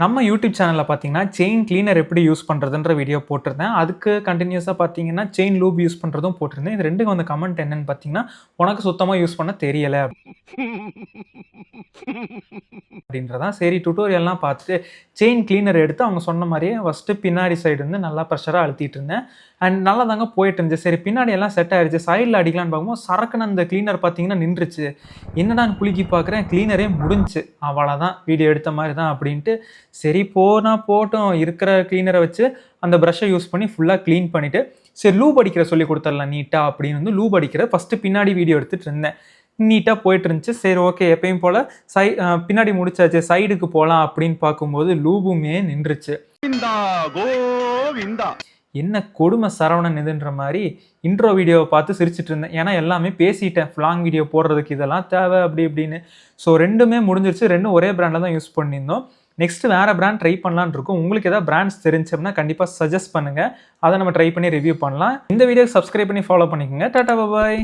நம்ம யூடியூப் சேனலில் பார்த்தீங்கன்னா செயின் கிளீனர் எப்படி யூஸ் பண்ணுறதுன்ற வீடியோ போட்டிருந்தேன். அதுக்கு கண்டினியூஸாக பார்த்தீங்கன்னா செயின் லூப் யூஸ் பண்ணுறதும் போட்டிருந்தேன். இது ரெண்டுக்கும் வந்து கமெண்ட் என்னன்னு பார்த்தீங்கன்னா, உனக்கு சுத்தமாக யூஸ் பண்ண தெரியலை அப்படின்றதான். சரி டுட்டோரியல்லாம் பார்த்துட்டு செயின் கிளீனர் எடுத்து அவங்க சொன்ன மாதிரியே ஃபஸ்ட்டு பின்னாடி சைடு வந்து நல்லா ப்ரெஷராக அழுத்திட்டு இருந்தேன். அண்ட் நல்லா தாங்க போயிட்டு இருந்துச்சு. சரி பின்னாடி எல்லாம் செட் ஆயிடுச்சு, சைடில் அடிக்கலான்னு பார்க்கும்போது சரக்குன்னு அந்த கிளீனர் பார்த்தீங்கன்னா நின்றுச்சு. என்னடான்னு குலுக்கி பார்க்குறேன், கிளீனரே முடிஞ்சு. அவ்வளோதான், வீடியோ எடுத்த மாதிரி தான் அப்படின்ட்டு சரி போட்டும் இருக்கிற கிளீனரை வச்சு அந்த ப்ரஷ்ஷை யூஸ் பண்ணி ஃபுல்லாக க்ளீன் பண்ணிவிட்டு சரி லூப் அடிக்கிற சொல்லி கொடுத்துடலாம் நீட்டாக அப்படின்னு வந்து லூப் அடிக்கிற ஃபஸ்ட்டு பின்னாடி வீடியோ எடுத்துகிட்டு இருந்தேன். நீட்டாக போயிட்டு இருந்துச்சு. சரி ஓகே எப்பயும் போல் பின்னாடி முடிச்சாச்சு, சைடுக்கு போகலாம் அப்படின்னு பார்க்கும்போது லூபுமே நின்றுச்சு. என்ன கொடுமை சரவணன் இதுன்ற மாதிரி இன்ட்ரோ வீடியோவை பார்த்து சிரிச்சிட்டு இருந்தேன். ஏன்னா எல்லாமே பேசிட்டேன், லாங் வீடியோ போடுறதுக்கு இதெல்லாம் தேவை அப்படி இப்படின்னு. ஸோ ரெண்டுமே முடிஞ்சிருச்சு. ரெண்டும் ஒரே பிராண்டில் தான் யூஸ் பண்ணியிருந்தோம். நெக்ஸ்ட் வேறு பிராண்ட் ட்ரை பண்ணலான்னு இருக்கும். உங்களுக்கு ஏதாவது பிராண்ட்ஸ் தெரிஞ்சோம்னா கண்டிப்பாக சஜஸ்ட் பண்ணுங்கள், அதை நம்ம ட்ரை பண்ணி ரிவ்யூ பண்ணலாம். இந்த வீடியோக்கு சப்ஸ்கிரைப் பண்ணி ஃபாலோ பண்ணிக்கோங்க. டாடா பாய்.